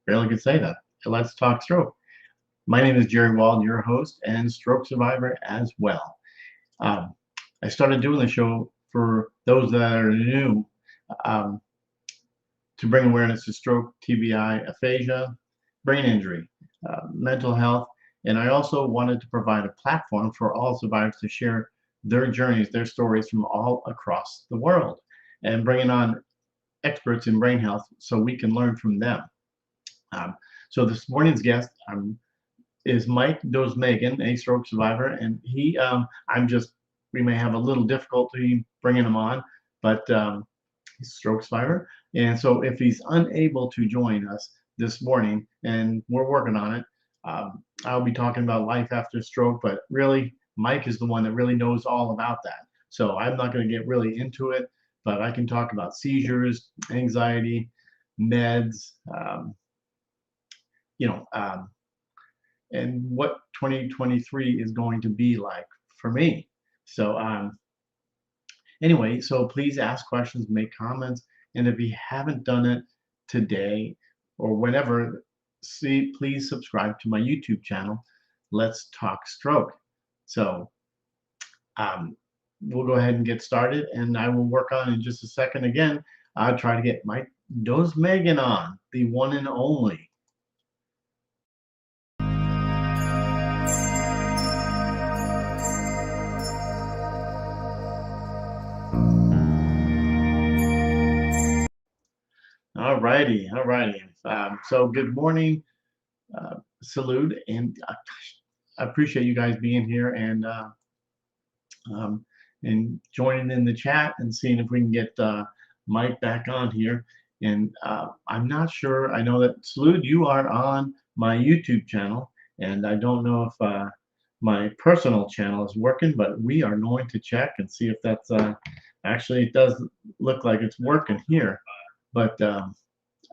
Barely could say that. Let's talk stroke. My name is Jerry Wald, your host and stroke survivor as well. Um, I started doing the show for those that are new um, to bring awareness to stroke, TBI, aphasia, brain injury, mental health, and I also wanted to provide a platform for all survivors to share their journeys, their stories from all across the world, and bringing on experts in brain health so we can learn from them. Um, so this morning's guest is Mike Dosemagen, a stroke survivor, and we may have a little difficulty bringing him on, but he's a stroke survivor, and so if he's unable to join us this morning, and we're working on it, I'll be talking about life after stroke, but really, Mike is the one that really knows all about that. So I'm not going to get really into it, but I can talk about seizures, anxiety, meds, you know, and what 2023 is going to be like for me. So anyway, so please ask questions, make comments, and if you haven't done it today or whenever, please subscribe to my YouTube channel, Let's Talk Stroke. So um, we'll go ahead and get started, and I will work on in just a second. Again, I'll try to get Mike Dosemagen on, the one and only. All righty, all righty. So good morning, salute, and I appreciate you guys being here um, and joining in the chat and seeing if we can get Mike back on here. And I'm not sure. I know that salute, you are on my YouTube channel, and I don't know if my personal channel is working, but we are going to check and see if that's actually, it does look like it's working here, but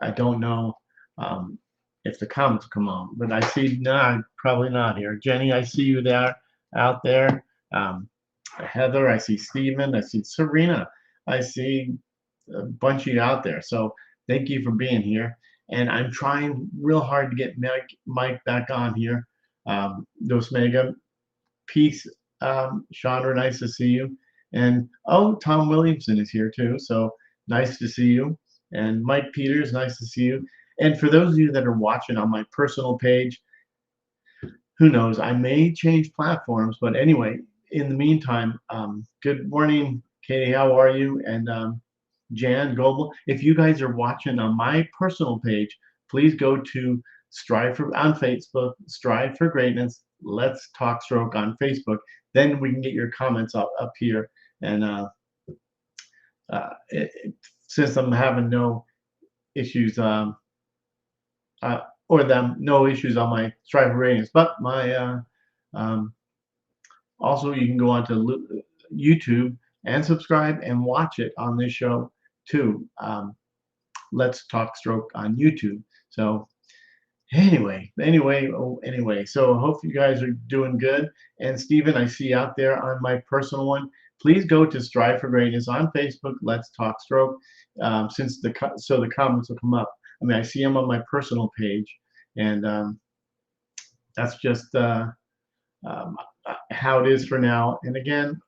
I don't know um, if the comments come on, but I see not, probably not here. Jenny, I see you there, out there. Um, Heather, I see Stephen, I see Serena, I see a bunch of you out there. So thank you for being here. And I'm trying real hard to get Mike back on here. Dosmega, peace. Chandra, nice to see you. And oh, Tom Williamson is here too. So nice to see you. And Mike Peters, nice to see you. And for those of you that are watching on my personal page, who knows, I may change platforms. But anyway, in the meantime, good morning, Katie. How are you? And Jan Goebel. If you guys are watching on my personal page, please go to Strive for on Facebook, Strive for Greatness. Let's Talk Stroke on Facebook. Then we can get your comments up here. And since I'm having no issues, or them no issues on my Strive for Greatness, but my um, also you can go onto YouTube and subscribe and watch it on this show too. Let's Talk Stroke on YouTube. So anyway, so I hope you guys are doing good. And Stephen, I see out there on my personal one, please go to Strive for Greatness on Facebook. Let's Talk Stroke. Since the comments will come up. I mean, I see them on my personal page, and that's just how it is for now. And again,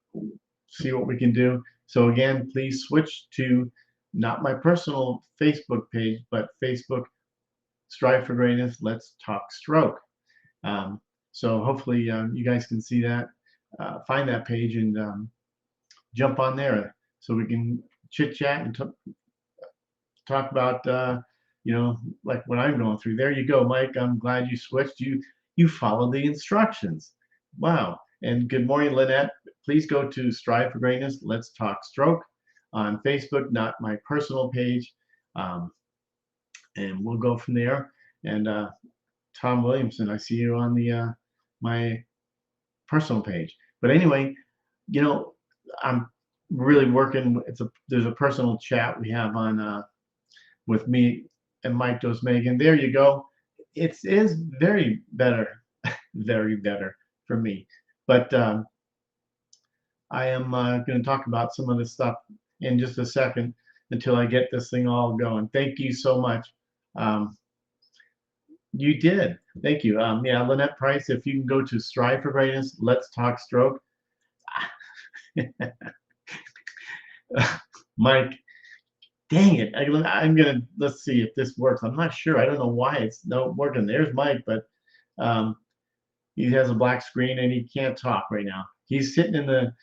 see what we can do. So again, please switch to not my personal Facebook page, but Facebook Strive for Greatness, Let's Talk Stroke. So hopefully you guys can see that, find that page and jump on there so we can chit chat and talk about, like what I'm going through. There you go, Mike. I'm glad you switched. You followed the instructions. Wow. And good morning, Lynette. Please go to Strive for Greatness, Let's Talk Stroke on Facebook, not my personal page. And we'll go from there. And Tom Williamson, I see you on the my personal page. But anyway, I'm really working. There's a personal chat we have on with me and Mike Dosemagen. There you go. It is very better, very better for me. But I am going to talk about some of this stuff in just a second until I get this thing all going. Thank you so much. You did. Thank you. Yeah, Lynette Price, if you can go to Strive for Greatness, Let's Talk Stroke. Mike, dang it. I'm gonna let's see if this works. I'm not sure. I don't know why it's not working. There's Mike, but um, he has a black screen and he can't talk right now. He's sitting in the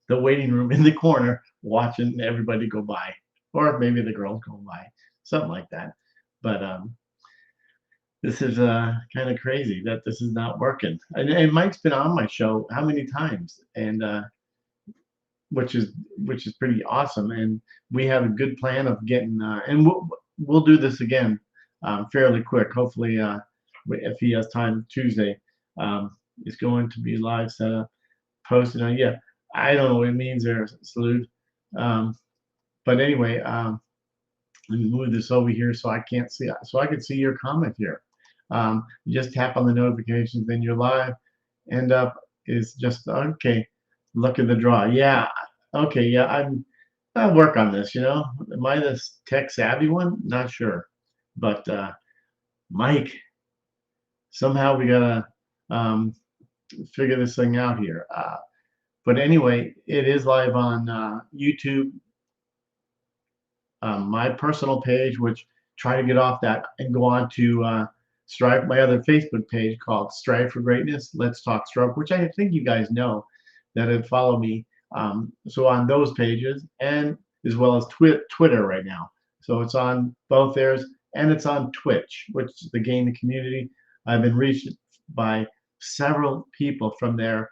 waiting room in the corner watching everybody go by, or maybe the girls go by, something like that. But this is kind of crazy that this is not working. And Mike's been on my show how many times, and which is pretty awesome. And we have a good plan of getting, and we'll do this again fairly quick. Hopefully, if he has time Tuesday, it's going to be live setup posted on. Yeah, I don't know what it means there, Salute. Um, but anyway, let me move this over here so I can't see, so I can see your comment here. Just tap on the notifications, then you're live. End up is just okay. Look at the draw. Yeah. Okay. Yeah. I'll work on this. Am I the tech savvy one? Not sure. But Mike, somehow we gotta um, figure this thing out here. But anyway, it is live on YouTube, my personal page, which try to get off that and go on to Strive, my other Facebook page called Strive for Greatness, Let's Talk Stroke, which I think you guys know that have followed me. So on those pages, and as well as Twitter right now. So it's on both theirs, and it's on Twitch, which is the gaming community. I've been reached by several people from there.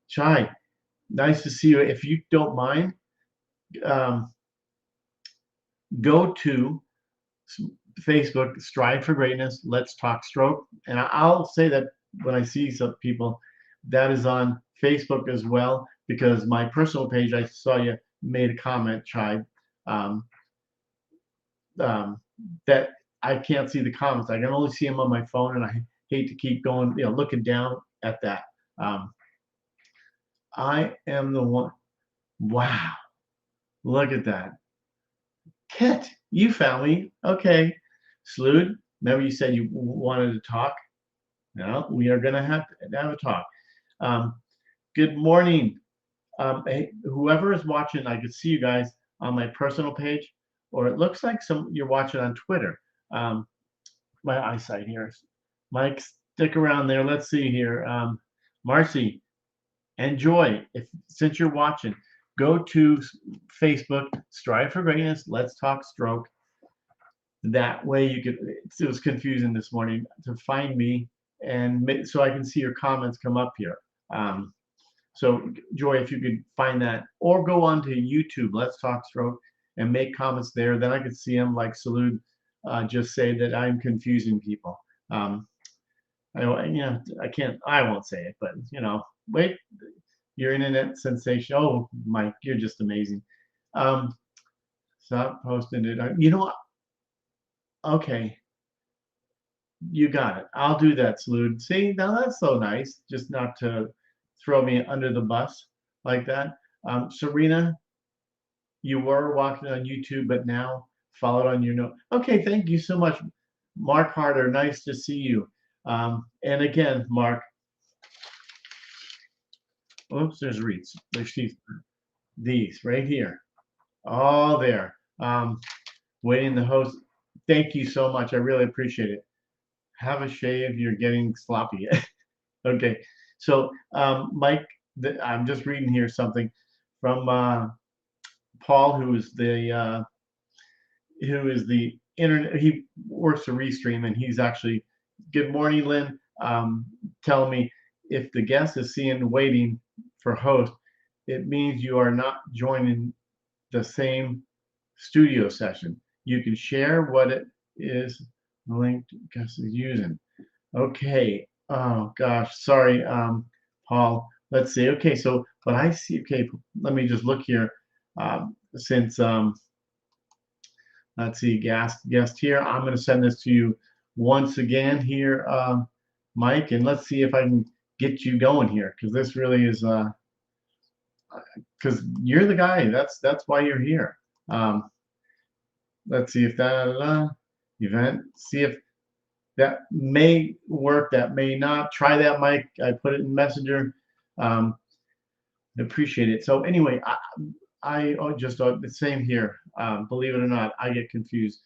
Chai, nice to see you. If you don't mind, um, go to Facebook, Strive for Greatness, Let's Talk Stroke. And I'll say that when I see some people, that is on Facebook as well, because my personal page, I saw you made a comment, Chai, um, um, that I can't see the comments. I can only see them on my phone, and I hate to keep going, looking down at that. Um, I am the one. Wow, look at that. Kit, you found me. Okay. Slood, remember you said you wanted to talk? No, we are going to have a talk. Um, good morning. Hey, whoever is watching, I could see you guys on my personal page, or it looks like you're watching on Twitter. Um, my eyesight here. Mike, stick around there. Let's see here. Marcy, enjoy. Since you're watching, go to Facebook, Strive for Greatness, Let's Talk Stroke. That way you could, it was confusing this morning to find me, and so I can see your comments come up here. So Joy, if you could find that, or go on to YouTube, Let's Talk Stroke, and make comments there, then I could see them, like Salute just say that I'm confusing people. I can't, I won't say it, but wait, your internet sensation. Oh, Mike, you're just amazing. Stop posting it. Okay, you got it. I'll do that, Salute. See, now that's so nice, just not to throw me under the bus like that. Serena, you were watching on YouTube, but now followed on your note. Okay, thank you so much. Mark Harder, nice to see you. And again, Mark, oops, there's Reeds. There's these right here. All there. Waiting the host. Thank you so much. I really appreciate it. Have a shave. You're getting sloppy. Okay. So, Mike, I'm just reading here something from Paul, who is the internet. He works a restream, and he's actually. Good morning, Lynn. Tell me if the guest is seeing waiting for host, it means you are not joining the same studio session. You can share what it is the link guest is using. Okay. Oh gosh, sorry, Paul. Let's see. Okay, so but I see. Okay, let me just look here. Since let's see, guest here. I'm going to send this to you once again here, Mike, and let's see if I can get you going here, because this really is because you're the guy. That's why you're here. let's see if that event. See if that may work. That may not. Try that, Mike. I put it in Messenger. Um, appreciate it. So anyway, just the same here. Believe it or not, I get confused.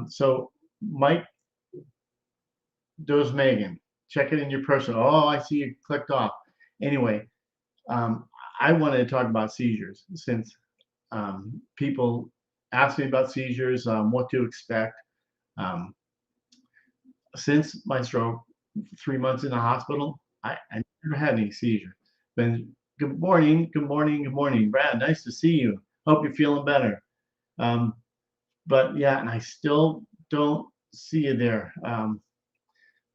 So Mike Dosemagen, check it in your personal. Oh, I see you clicked off. Anyway, um, I wanted to talk about seizures since people ask me about seizures, what to expect. Um, since my stroke, 3 months in the hospital, I never had any seizures. Been good morning, good morning, good morning, Brad. Nice to see you. Hope you're feeling better. Um, but yeah, and I still don't see you there.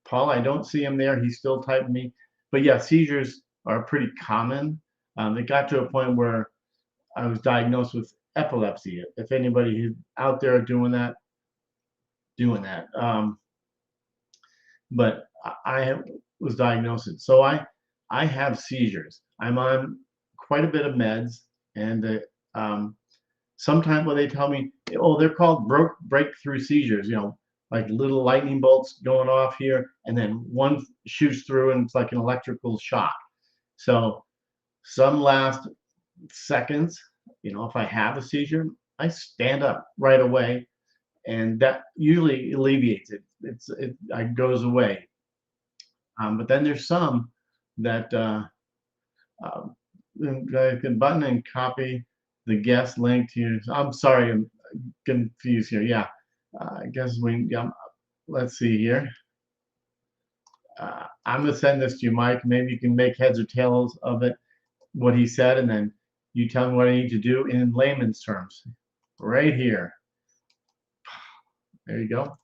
Paul, I don't see him there. He's still typing me. But yeah, seizures are pretty common. It got to a point where I was diagnosed with epilepsy. If anybody who's out there doing that, doing that. But I was diagnosed. So I have seizures. I'm on quite a bit of meds, and sometimes when they tell me, oh, they're called breakthrough seizures, like little lightning bolts going off here, and then one shoots through, and it's like an electrical shock. So some last seconds. If I have a seizure, I stand up right away, and that usually alleviates it. It goes away. But then there's some that uh, I can button and copy the guest link to you. I'm sorry, I'm confused here. Yeah, I guess yeah, let's see here. I'm gonna send this to you, Mike. Maybe you can make heads or tails of it, what he said, and then you tell me what I need to do in layman's terms. Right here. There you go.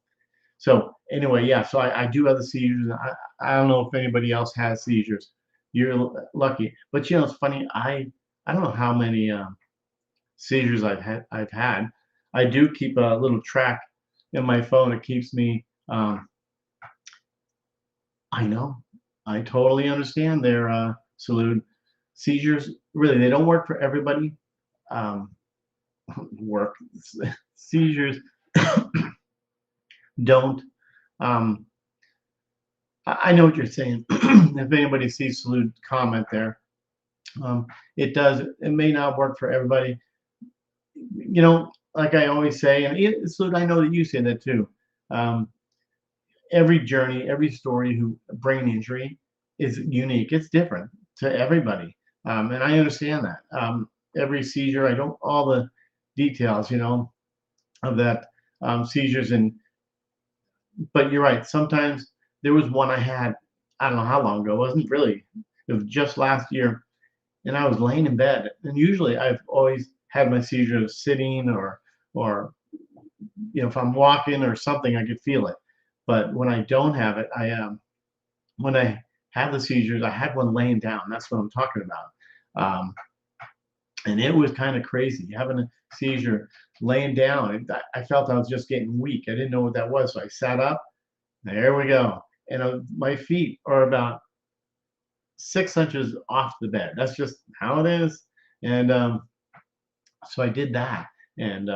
So anyway, yeah. So I do have the seizures. I don't know if anybody else has seizures. You're lucky, but it's funny. I don't know how many seizures I've had. I do keep a little track in my phone. It keeps me. I know. I totally understand their salute. Seizures really they don't work for everybody. Um, work seizures don't. Um, I know what you're saying. If anybody sees salute, comment there. Um, it does. It may not work for everybody. Like I always say, and salute. I know that you say that too. Um, every journey, every story who brain injury is unique. It's different to everybody, and I understand that. Every seizure, I don't all the details, of that seizures, but you're right. Sometimes there was one I had. I don't know how long ago. It wasn't really. It was just last year, and I was laying in bed. And usually, I've always had my seizures sitting or if I'm walking or something, I could feel it. But when I don't have it, when I have the seizures, I had one laying down. That's what I'm talking about. And it was kind of crazy having a seizure laying down. I felt I was just getting weak. I didn't know what that was, so I sat up. There we go. And my feet are about 6 inches off the bed. That's just how it is. And so I did that. And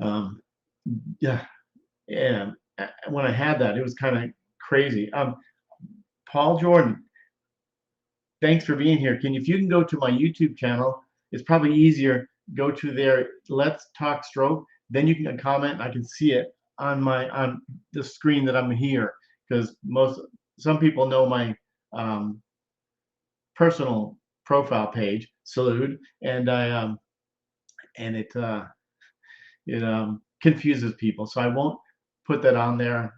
um, yeah, and when I had that, it was kind of crazy. Paul Jordan, thanks for being here. If you can go to my YouTube channel, it's probably easier. Go to there. Let's Talk Stroke. Then you can comment. And I can see it on the screen that I'm here because some people know my um, personal profile page, Salute, and it confuses people. So I won't put that on there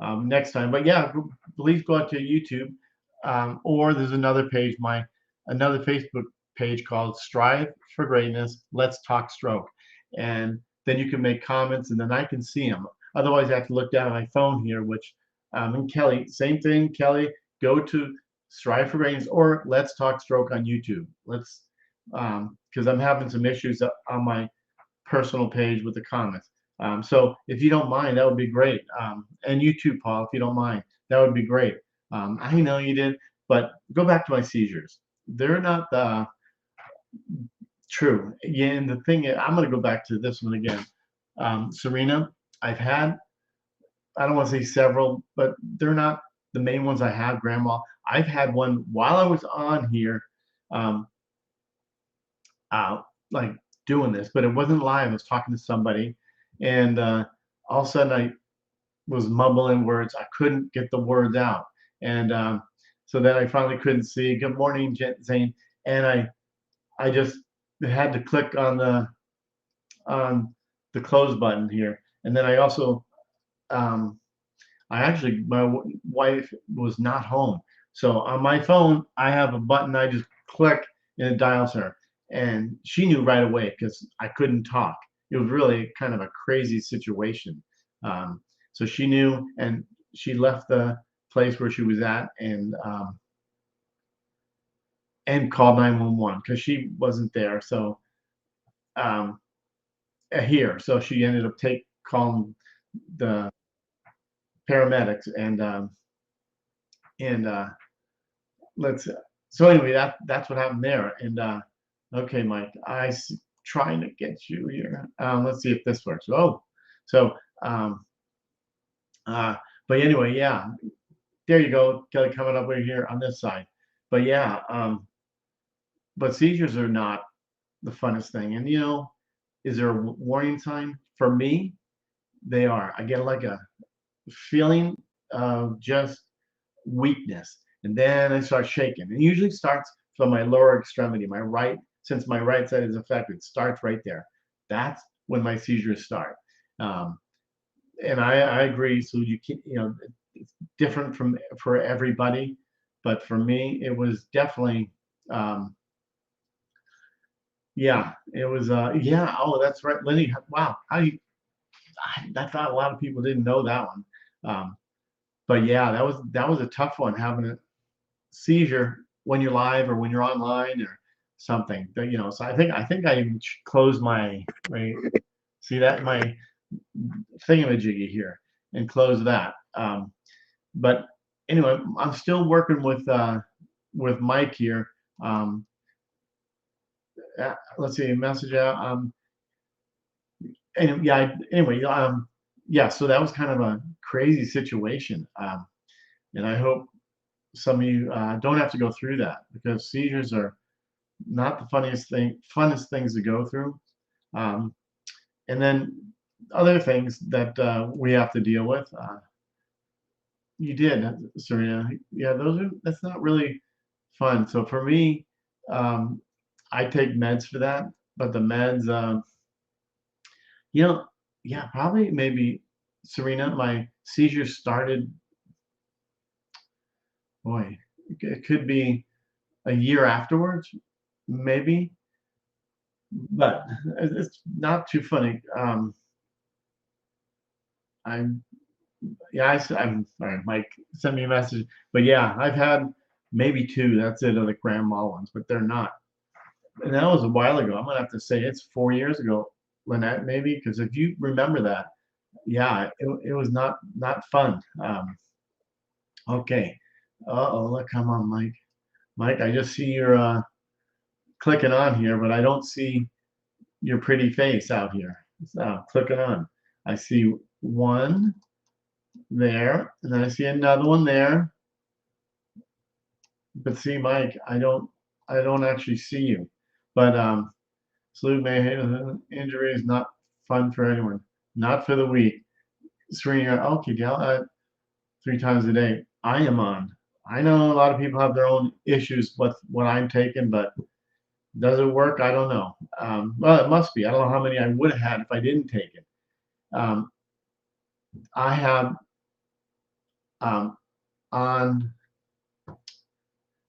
next time. But yeah, please go out to YouTube, or there's another page, another Facebook page called Strive for Greatness. Let's Talk Stroke, and then you can make comments, and then I can see them. Otherwise, I have to look down at my phone here, which and Kelly, same thing. Kelly, go to Strive for Greatness or Let's Talk Stroke on YouTube. Let's because I'm having some issues on my personal page with the comments. So if you don't mind, that would be great. And you too, Paul, if you don't mind, that would be great. I know you did, but go back to my seizures. They're not true. Yeah, and the thing is, I'm going to go back to this one again. Serena, I've had, I don't want to say several, but they're not the main ones I have, Grandma. I've had one while I was on here, um, like doing this, but it wasn't live. I was talking to somebody, and all of a sudden I was mumbling words. I couldn't get the words out, and so then I finally couldn't see. Good morning, Zane, and I just had to click on the close button here, and then I also um, I actually my wife was not home, so on my phone I have a button I just click and it dials her, and she knew right away because I couldn't talk. It was really kind of a crazy situation. Um, so she knew, and she left the place where she was at and called 911 because she wasn't there. So um, here, so she ended up take calling the paramedics and let's so anyway that's what happened there and okay Mike trying to get you here let's see if this works so um uh but anyway yeah there you go Kelly coming up right here on this side but yeah but seizures are not the funnest thing and is there a warning sign for me they are I get like a feeling of just weakness. And then I start shaking. It usually starts from my lower extremity, my right, since my right side is affected, it starts right there. That's when my seizures start. Um, and I agree. So you can, it's different from for everybody, but for me, it was definitely, um, yeah, it was, yeah. Oh, that's right, Lenny. Wow, I thought a lot of people didn't know that one. But yeah, that was a tough one having a seizure when you're live or when you're online or something. So I think I even closed my see that my thingamajiggy here and close that. But anyway, I'm still working with Mike here. Um, let's see, message out. And yeah, anyway, yeah. So that was kind of a crazy situation, and I hope some of you don't have to go through that because seizures are not the funnest things to go through. Um, and then other things that we have to deal with. You did, Serena. Yeah, that's not really fun. So for me, um, I take meds for that, but the meds, you know, yeah, probably maybe Serena, my seizures started, boy, it could be a year afterwards, maybe, but it's not too funny. I'm Yeah, I'm sorry, Mike sent me a message. But yeah, I've had maybe two. That's it, of the grandma ones, but they're not. And that was a while ago. I'm gonna have to say it's 4 years ago, Lynette, maybe, because if you remember that, yeah, it was not fun. Okay. Uh-oh, look, come on, Mike. Mike, I just see you're clicking on here, but I don't see your pretty face out here. So clicking on. I see one there, and then I see another one there. But see, Mike, I don't actually see you. But salute man, injury is not fun for anyone. Not for the weak. Serena, okay, Dale, 3 times a day. I am on. I know a lot of people have their own issues with what I'm taking, but does it work? I don't know. Well, it must be. I don't know how many I would have had if I didn't take it. Um, I have um, on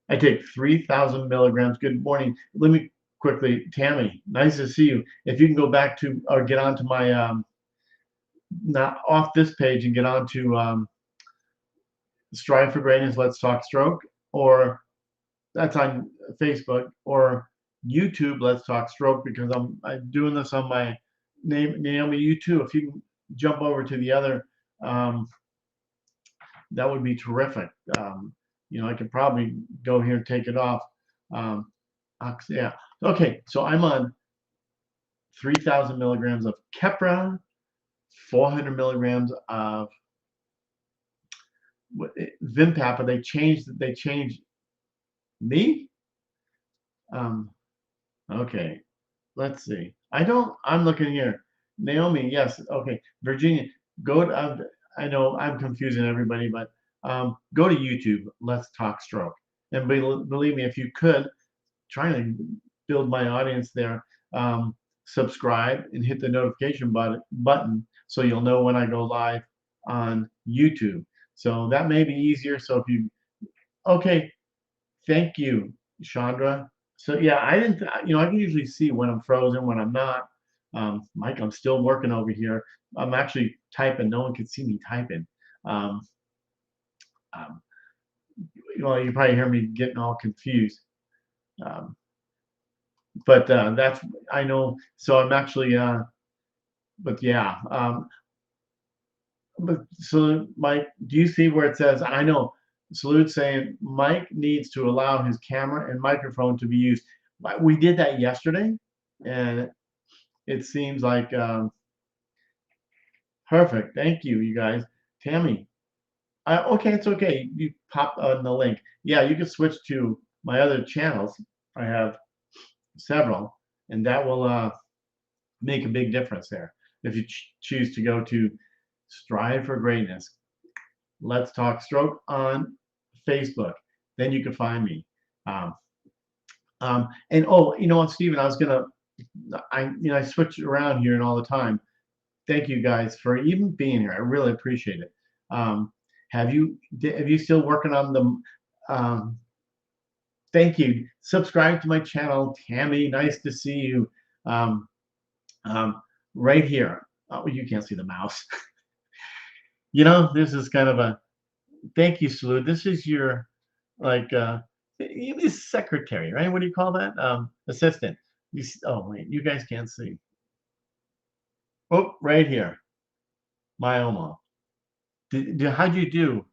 I take 3,000 milligrams. Good morning. Let me quickly, Tammy, nice to see you. If you can go back to or get onto my, not off this page and get onto Strive for Greatness, Let's Talk Stroke, or that's on Facebook, or YouTube, Let's Talk Stroke, because I'm doing this on my name, Naomi, you too. If you can jump over to the other, um, that would be terrific. I could probably go here and take it off. Yeah. Okay, so I'm on 3,000 milligrams of Keppra, 400 milligrams of Vimpapa. They changed me. Um, okay, let's see. I'm looking here. Naomi, yes. Okay, Virginia, go to. I know I'm confusing everybody, but go to YouTube. Let's talk stroke. And believe me, if you could, trying to build my audience there. Subscribe and hit the notification button so you'll know when I go live on YouTube. So that may be easier. So if you, okay, thank you, Chandra. So yeah, I didn't, I can usually see when I'm frozen, when I'm not. Mike, I'm still working over here. I'm actually typing. No one can see me typing. Um, um, you probably hear me getting all confused. Um, but that's I know. So I'm actually, but yeah. But so Mike, do you see where it says? I know. Salute saying Mike needs to allow his camera and microphone to be used. We did that yesterday, and it seems like perfect. Thank you, you guys. Tammy, okay, it's okay. You pop on the link. Yeah, you can switch to my other channels. I have several, and that will make a big difference there. If you choose to go to Strive for Greatness, Let's Talk Stroke on Facebook, then you can find me. Um, and oh, you know what, Stephen, I switch around here and all the time. Thank you guys for even being here. I really appreciate it. Um, have you still working on the thank you. Subscribe to my channel, Tammy. Nice to see you. Um, um, right here. Oh, you can't see the mouse. This is kind of a thank you, Salute. This is your like secretary, right? What do you call that? Assistant. Oh wait, you guys can't see. Oh, right here. Myoma. How'd you do?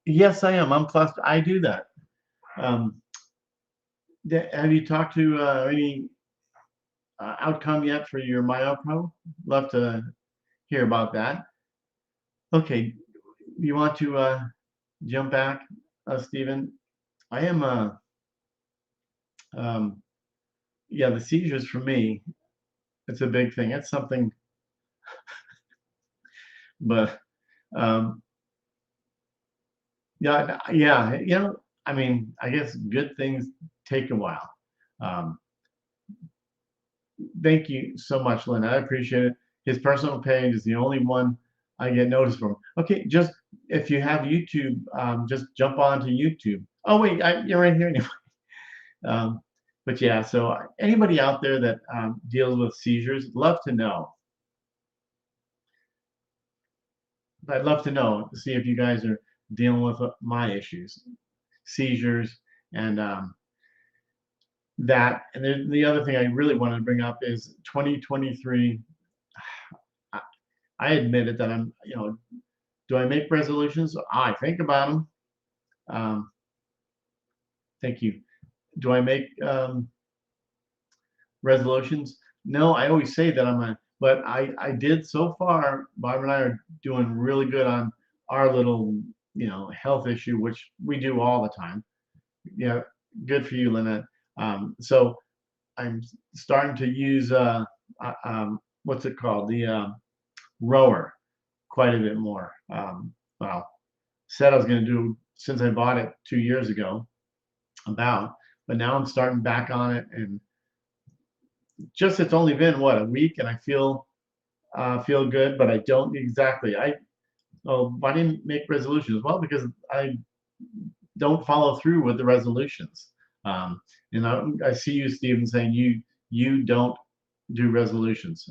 Yes, I am. I'm cluster. I do that. Um, have you talked to any outcome yet for your MyoPro? Love to hear about that. Okay, you want to jump back, Stephen? I am um, yeah, the seizures for me, it's a big thing. It's something, but um, yeah, yeah, I mean, I guess good things take a while. Um, Thank you so much, Lynn. I appreciate it. His personal page is the only one I get noticed from. Okay, just if you have YouTube, just jump onto YouTube. Oh wait, you're right here anyway. Um, but yeah, so anybody out there that deals with seizures, love to know. I'd love to know to see if you guys are dealing with my issues, seizures, and that. And then the other thing I really wanted to bring up is 2023. I admitted that do I make resolutions? I think about them. Um, thank you. Do I make resolutions? No, I always say that but I did so far. Bob and I are doing really good on our little, health issue, which we do all the time. Yeah, good for you, Lynette. So I'm starting to use what's it called? The rower quite a bit more. Well, said I was going to do since I bought it 2 years ago, but now I'm starting back on it, and just it's only been what a week, and I feel good, but I don't exactly. Why didn't make resolutions? Well, because I don't follow through with the resolutions. Um, I see you, Stephen, saying you don't do resolutions.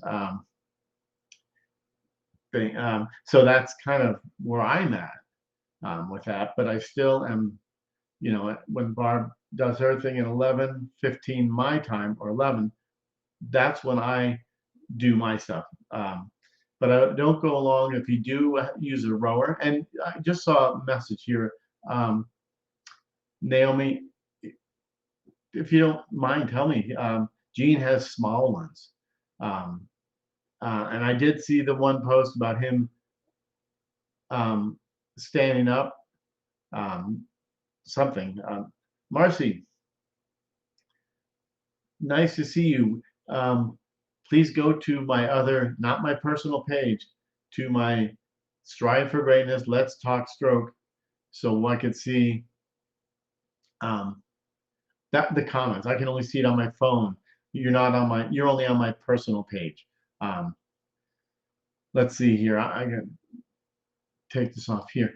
So that's kind of where I'm at with that. But I still am, when Barb does her thing at 11:15 my time or 11, that's when I do my stuff. But I don't go along if you do use a rower. And I just saw a message here, Naomi. if you don't mind, tell me. Gene has small ones. Um, and I did see the one post about him um, standing up, um, something. Marcy, nice to see you. Please go to my other, not my personal page, to my Strive for Greatness, Let's Talk Stroke, so I could see um, that the comments. I can only see it on my phone. You're not on my. You're only on my personal page. Um, let's see here. I can take this off here.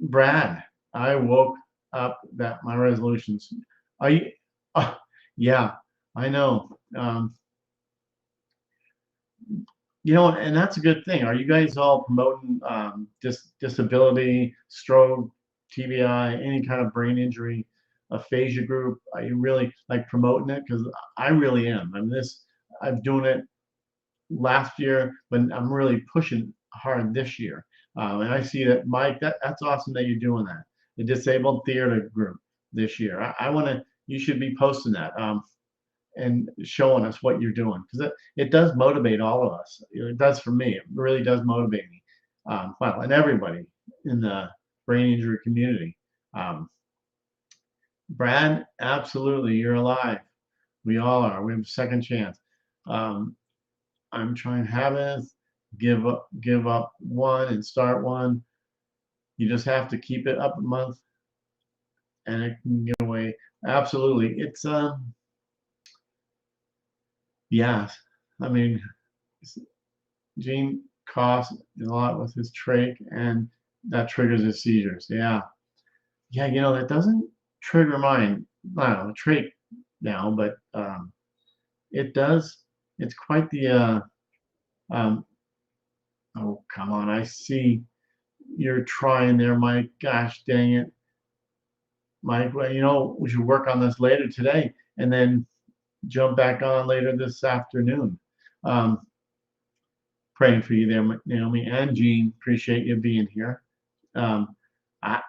Brad, I woke up that my resolutions. Are you? Uh, yeah, I know. And that's a good thing. Are you guys all promoting disability, stroke, TBI, any kind of brain injury, aphasia group? Are you really like promoting it? Because I really am. I'm doing it last year, but I'm really pushing hard this year. And I see that, Mike, that's awesome that you're doing that. The disabled theater group this year. I want to. You should be posting that. And showing us what you're doing, because it does motivate all of us. It does for me. It really does motivate me. Well, and everybody in the brain injury community. Um, Brad, absolutely, you're alive. We all are. We have a second chance. Um, I'm trying habits, give up one and start one. You just have to keep it up a month, and it can get away. Absolutely, it's yeah. I mean, Gene coughs a lot with his trach, and that triggers his seizures. Yeah, yeah. That doesn't trigger mine. I don't know trach now, but it does. It's quite the. Um, oh, come on! I see you're trying there, Mike. Gosh, dang it, Mike. Well, we should work on this later today, and then jump back on later this afternoon. Um, Praying for you there, Naomi and Gene. Appreciate you being here. Um, I,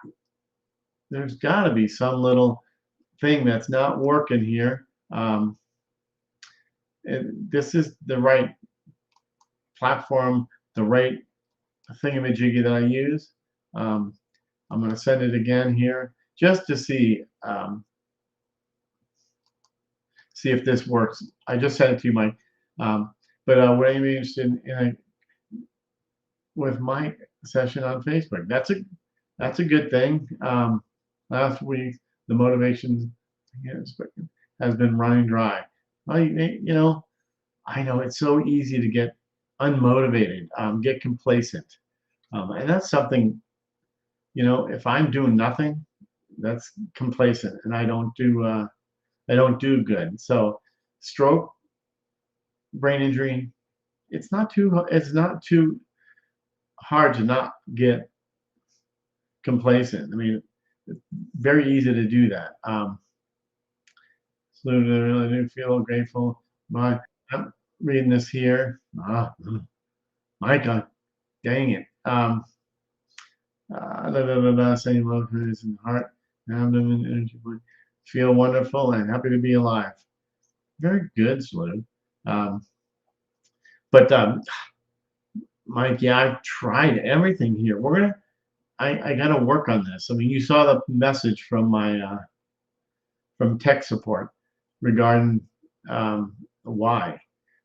there's got to be some little thing that's not working here. This is the right platform, the right thingamajiggy that I use. Um, I'm going to send it again here just to see if this works. I just sent it to you, Mike. But what I'm interested with my session on Facebook. That's a good thing. Last week the motivation has been running dry. I know it's so easy to get unmotivated, get complacent, and that's something. If I'm doing nothing, that's complacent, and I don't do good. So, stroke, brain injury, it's not too hard to not get complacent. I mean, it's very easy to do that. So I really do feel grateful. I'm reading this here. My God, dang it. Same love, goodness, and heart, abdomen, energy, feel wonderful and happy to be alive. Very good, Slew. Um, but Mike, yeah, I've tried everything here. I gotta work on this. I mean, you saw the message from my from tech support regarding why.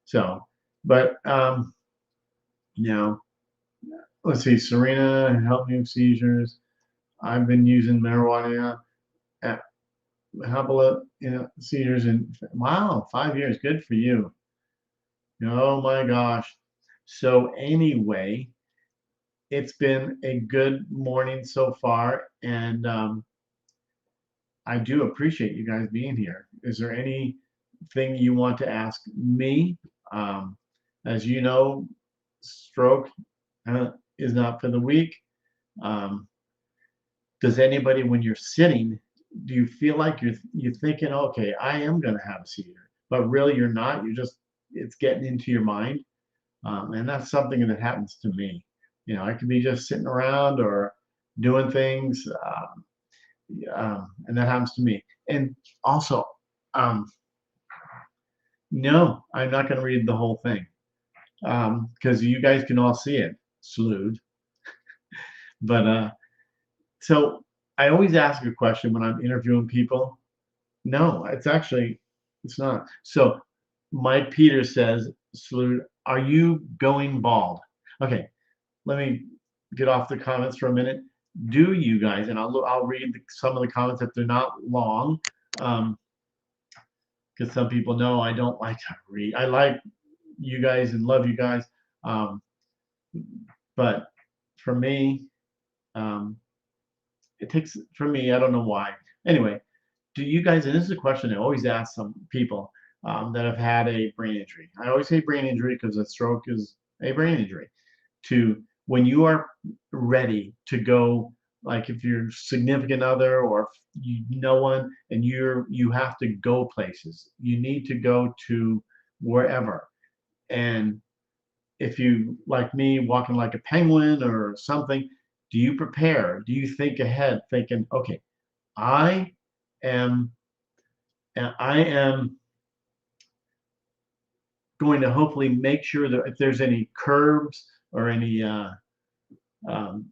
So, but you know, let's see, Serena helped me with seizures. I've been using marijuana at how about seizures in wow, 5 years. Good for you. Oh my gosh. So anyway, it's been a good morning so far, and I do appreciate you guys being here. Is there anything you want to ask me? Um, as you know, stroke is not for the weak. Um, does anybody, when you're sitting, do you feel like you're thinking, okay, I am going to have a seizure, but really you're not. It's getting into your mind, and that's something that happens to me. I could be just sitting around or doing things. and that happens to me. And also, um, no, I'm not going to read the whole thing because you guys can all see it, slewed. But so I always ask a question when I'm interviewing people. No, it's not. So Mike Peters says, Salute, are you going bald? Okay, let me get off the comments for a minute. Do you guys, and I'll read some of the comments if they're not long, because some people know I don't like to read. I like you guys and love you guys, um, but for me, um, it takes, for me, I don't know why. Anyway, do you guys, and this is a question I always ask some people that have had a brain injury. I always say brain injury because a stroke is a brain injury. To when you are ready to go, like if you're significant other or if you no one and you have to go places, you need to go to wherever. And if you, like me, walking like a penguin or something, do you prepare? Do you think ahead, thinking, okay, I am I am going to hopefully make sure that if there's any curbs or any um,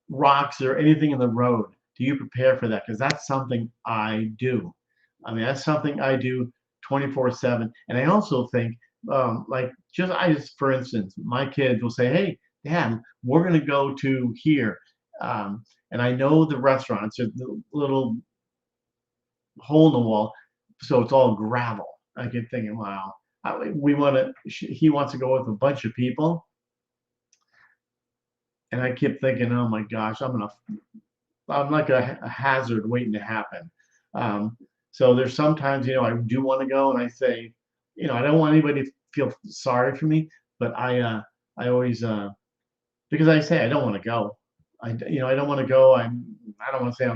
rocks or anything in the road, do you prepare for that? Because that's something I do. I mean, that's something I do 24/7. And I also think, like, for instance, my kids will say, "Hey, Dad, we're going to go to here," and I know the restaurants, are the little hole in the wall, so it's all gravel. I get thinking, wow, we want to. He wants to go with a bunch of people, and I keep thinking, oh my gosh, I'm like a hazard waiting to happen. Um, so there's sometimes, I do want to go, and I say, I don't want anybody to feel sorry for me, but I always, because I say I don't want to go. I don't want to go. I don't want to say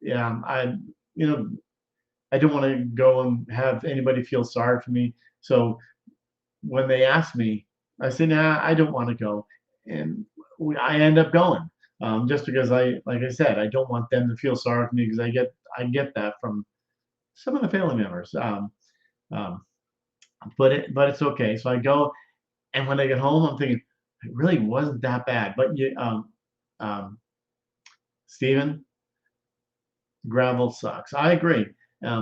yeah, you know, I don't want to go and have anybody feel sorry for me. So when they ask me, I say, nah, I don't want to go, and I end up going, just because like I said, I don't want them to feel sorry for me because I get that from some of the family members. Um, but it's okay. So I go, and when I get home, I'm thinking it really wasn't that bad. But um, Stephen, gravel sucks. I agree.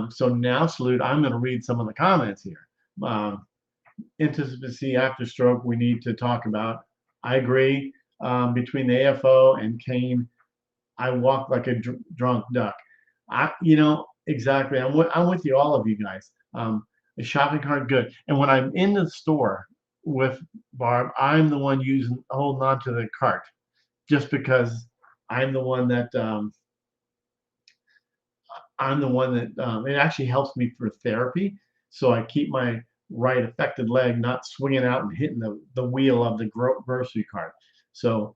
So now, Salute, I'm going to read some of the comments here. Um, Intimacy after stroke we need to talk about. I agree. Between the AFO and Kane, I walk like a drunk duck. Exactly. I'm with you, all of you guys. The shopping cart, good. And when I'm in the store with Barb, I'm the one holding on to the cart, just because I'm the one that it actually helps me for therapy. So I keep my right affected leg not swinging out and hitting the wheel of the grocery cart. So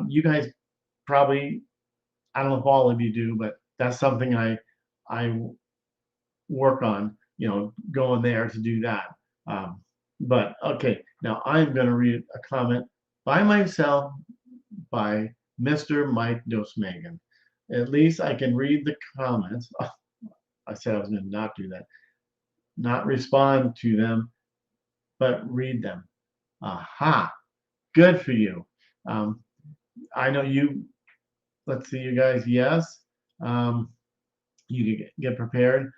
you guys probably, I don't know if all of you do, but that's something I work on, going there to do that. Um, but okay, now I'm going to read a comment by myself by Mr. Mike Dosemagen. At least I can read the comments. Oh, I said I was going to not do that. Not respond to them, but read them. Aha, good for you. Um, I know you, let's see, you guys, yes. Um, you can get prepared.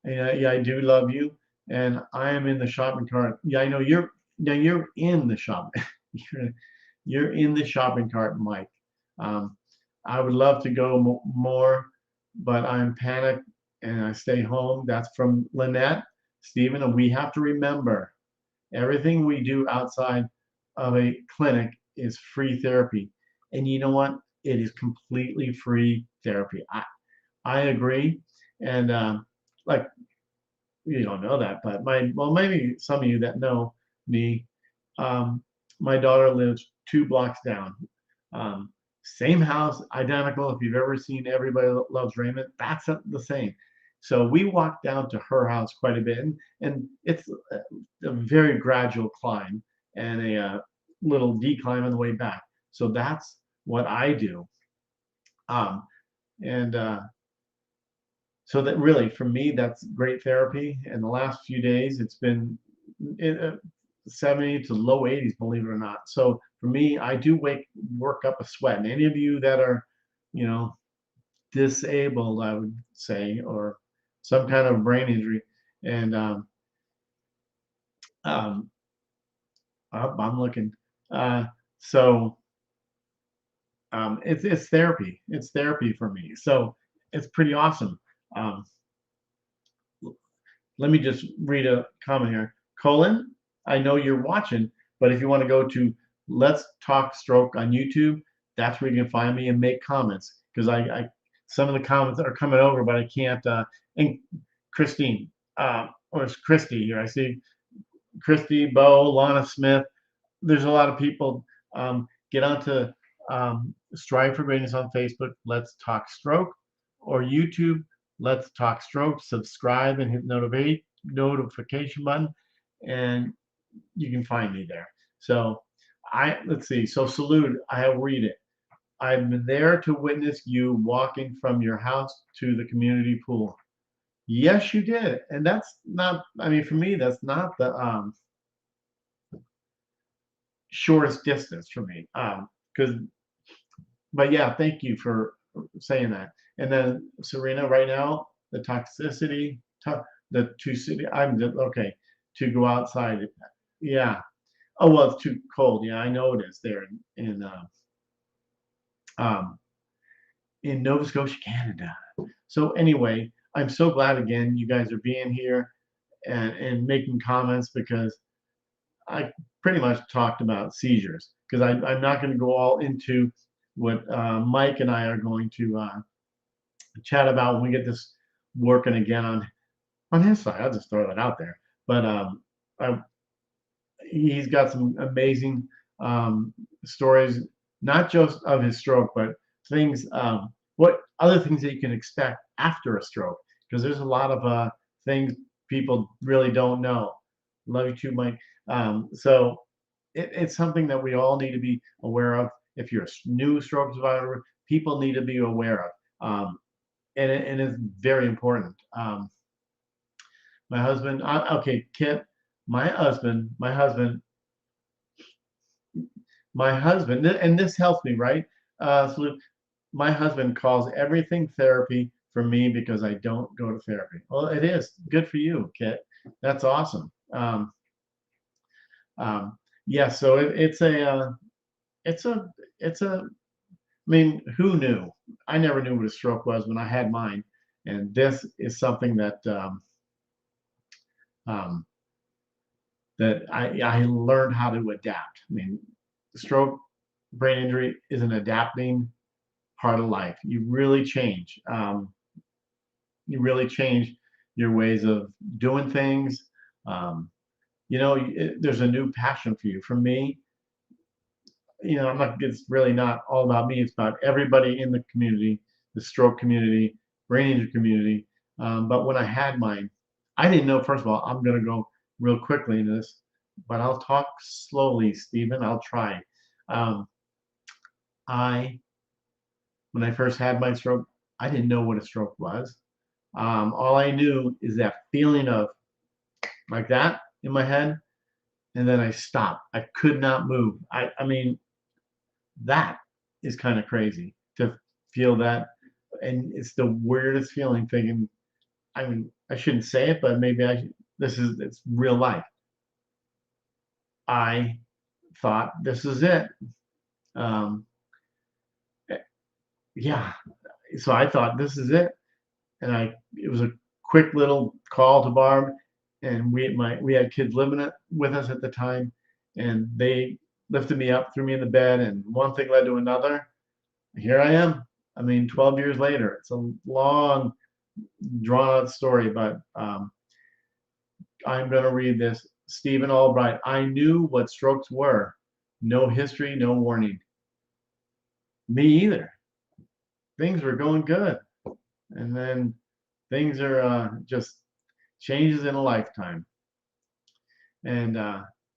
Yeah, I do love you. And I am in the shopping cart. Yeah, I know you're in the shop. you're, you're in the shopping cart, Mike. Um, I would love to go more, but I'm panicked and I stay home. That's from Lynette, Stephen, and we have to remember everything we do outside of a clinic is free therapy. And you know what? It is completely free therapy. I agree. And like, you don't know that, but maybe some of you that know me, um, my daughter lives 2 blocks down. Um, Same house, identical. If you've ever seen Everybody Loves Raymond, that's the same. So we walk down to her house quite a bit, and it's a very gradual climb and a little decline on the way back. So that's what I do. Um, and so that really, for me, that's great therapy. And the last few days, it's been in, 70 to low 80s, believe it or not. So for me, I do work up a sweat. And any of you that are, you know, disabled, I would say, or some kind of brain injury, and um, I'm looking. Uh, so it's therapy. It's therapy for me. So it's pretty awesome. Um, Let me just read a comment here. Colin, I know you're watching, but if you want to go to Let's Talk Stroke on YouTube, that's where you can find me and make comments because I some of the comments are coming over, but I can't. And Christine, or it's Christy here. I see Christy, Bo, Lana Smith. There's a lot of people. Get onto Strive for Greatness on Facebook. Let's Talk Stroke, or YouTube. Let's Talk Stroke. Subscribe and hit notification button, and you can find me there. So let's see. So salute. I'll read it. I've been there to witness you walking from your house to the community pool. Yes, you did, and that's not. I mean, for me, that's not the shortest distance for me. Because, but yeah, thank you for saying that. And then Serena, right now, the toxicity, the two city. I'm just okay to go outside. Yeah. Oh well, it's too cold. Yeah, I know it is there um, in Nova Scotia, Canada. So anyway, I'm so glad again you guys are being here and making comments because I pretty much talked about seizures because I'm not going to go all into what Mike and I are going to chat about when we get this working again on his side. I'll just throw that out there. But I, he's got some amazing stories, not just of his stroke, but things, what other things that you can expect after a stroke, because there's a lot of things people really don't know. Love you too, Mike. So it's something that we all need to be aware of. If you're a new stroke survivor, people need to be aware of. And it's very important. My husband, okay, Kit, my husband, and this helps me, right? So my husband calls everything therapy for me because I don't go to therapy. Well, it is good for you, Kit. That's awesome. Um, yeah, so it's a, it's a. I mean, who knew? I never knew what a stroke was when I had mine, and this is something um, that I learned how to adapt. I mean, stroke, brain injury is an adapting part of life. You really change. You really change your ways of doing things. Um, there's a new passion for you. For me, I'm not. It's really not all about me. It's about everybody in the community, the stroke community, brain injury community. But when I had mine, I didn't know. First of all, I'm going to go real quickly into this, but I'll talk slowly, Stephen. I'll try. Um, I when I first had my stroke, I didn't know what a stroke was. All I knew is that feeling of like that in my head, and then I stopped. I could not move. I mean, that is kind of crazy to feel that, and it's the weirdest feeling. Thinking, I mean, I shouldn't say it, but maybe I. It's real life. I thought this is it. Um, yeah, so I thought this is it, and it was a quick little call to Barb, and we had kids living with us at the time, and they lifted me up, threw me in the bed, and one thing led to another. Here I am. I mean, 12 years later. It's a long, drawn out story, but I'm going to read this. Stephen Albright. I knew what strokes were. No history, no warning. Me either. Things were going good, and then things are just changes in a lifetime. And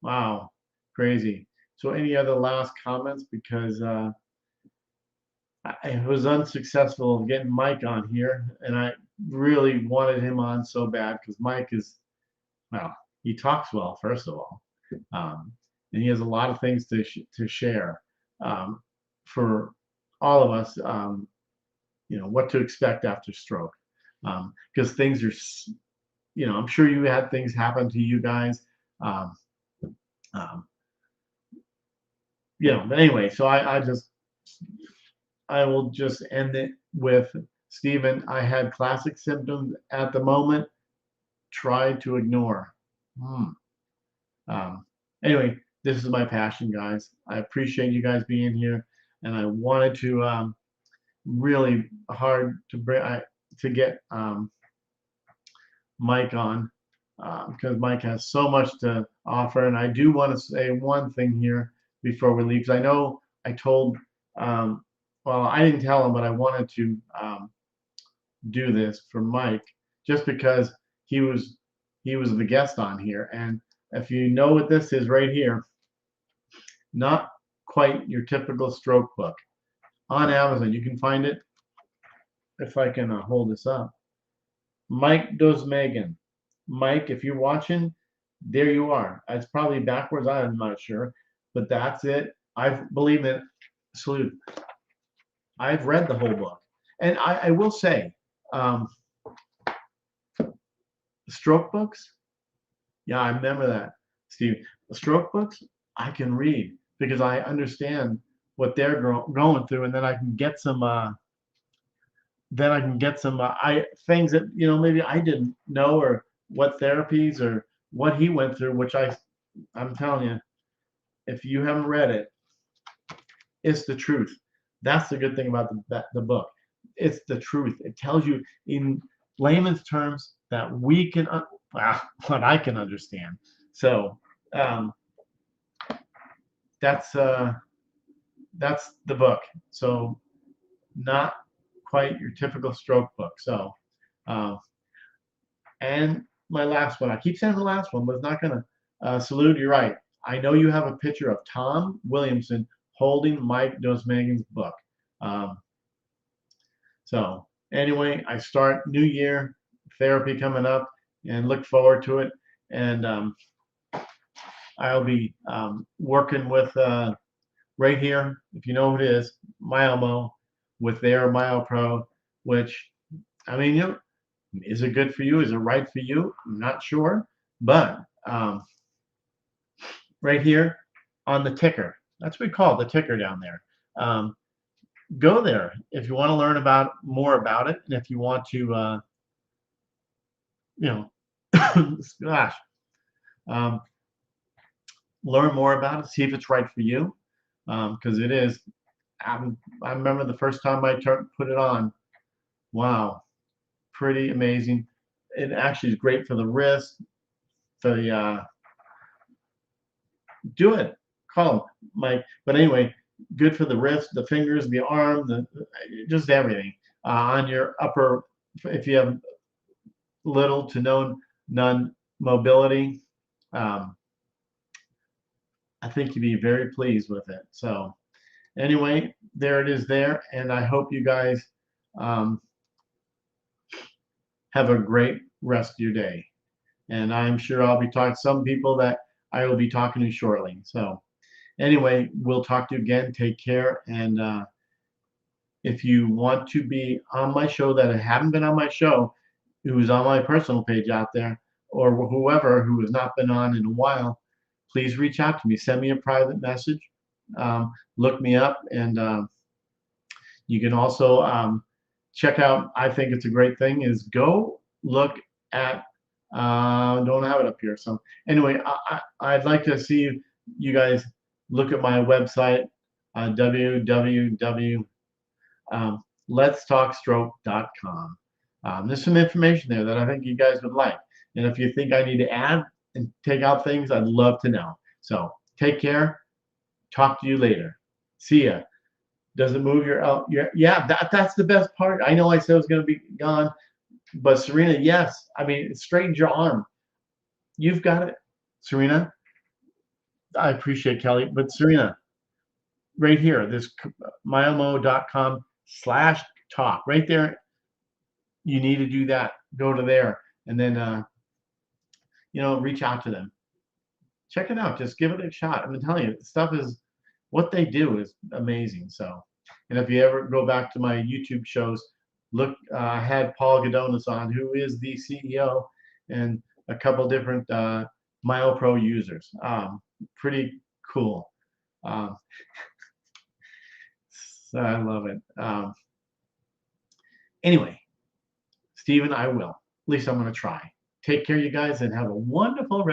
wow, crazy. So, any other last comments? Because I was unsuccessful of getting Mike on here, and I really wanted him on so bad because Mike is, well, he talks well, first of all, um, and he has a lot of things to share um, for all of us. What to expect after stroke, because things are, I'm sure you had things happen to you guys. Um, um, but anyway, so I will just end it with Stephen. I had classic symptoms at the moment. Try to ignore. Hmm. Um, anyway, this is my passion, guys. I appreciate you guys being here, and I wanted to really hard to get Mike on because Mike has so much to offer. And I do want to say one thing here before we leave, because I know I told, well, I didn't tell him, but I wanted to do this for Mike just because he was he was the guest on here. And if you know what this is right here, not quite your typical stroke book on Amazon. You can find it if I can hold this up. Mike Dosemagen. Mike, if you're watching, there you are. It's probably backwards. I'm not sure, but that's it. I believe it. Salute. I've read the whole book, and I will say, um, stroke books. Yeah, I remember that, Steve. The stroke books I can read because I understand what they're going through, and then I can get some. Then I can get some I things that maybe I didn't know, or what therapies or what he went through, which I'm telling you, if you haven't read it, it's the truth. That's the good thing about the book. It's the truth. It tells you in layman's terms that we can what I can understand. So um, that's the book. So not quite your typical stroke book. So uh, and my last one, I keep saying the last one, but it's not gonna Salute. You're right. I know you have a picture of Tom Williamson holding Mike Dosemagen's book. Um, so anyway, I start new year therapy coming up and look forward to it. And I'll be working with right here, if you know who it is, Myomo with their MyoPro, which I mean, is it good for you? Is it right for you? I'm not sure, but right here on the ticker, that's what we call it, the ticker down there. Um, Go there if you want to learn about more about it, and if you want to, you know, gosh, um, learn more about it, see if it's right for you, because it is. I remember the first time I put it on. Wow, pretty amazing. It actually is great for the wrist. For the do it. Call them, Mike. But anyway, good for the wrist, the fingers, the arm, just everything on your upper. If you have little to none mobility, um, I think you'd be very pleased with it. So anyway, there it is there, and I hope you guys um, have a great rest of your day. And I'm sure I'll be talking to some people that I will be talking to shortly. So anyway, we'll talk to you again. Take care. And if you want to be on my show that haven't been on my show, who's on my personal page out there, or whoever who has not been on in a while, please reach out to me. Send me a private message. Look me up, and you can also check out. I think it's a great thing. Is go look at. Don't have it up here. So anyway, I'd like to see you guys look at my website, www. letstalkstroke.com. There's some information there that I think you guys would like. And if you think I need to add and take out things, I'd love to know. So take care. Talk to you later. See ya. Does it move yeah, that's the best part. I know I said it was going to be gone, but Serena, yes. I mean, it straightens your arm. You've got it, Serena. I appreciate Kelly, but Serena, right here, this myomo.com /talk right there. You need to do that. Go to there and then reach out to them. Check it out. Just give it a shot. I'm telling you, stuff is what they do is amazing. So, and if you ever go back to my YouTube shows, look, I had Paul Gadonis on, who is the CEO, and a couple different MyoPro users. Pretty cool. Um, so I love it. Anyway, Stephen, I will. At least I'm going to try. Take care, you guys, and have a wonderful rest.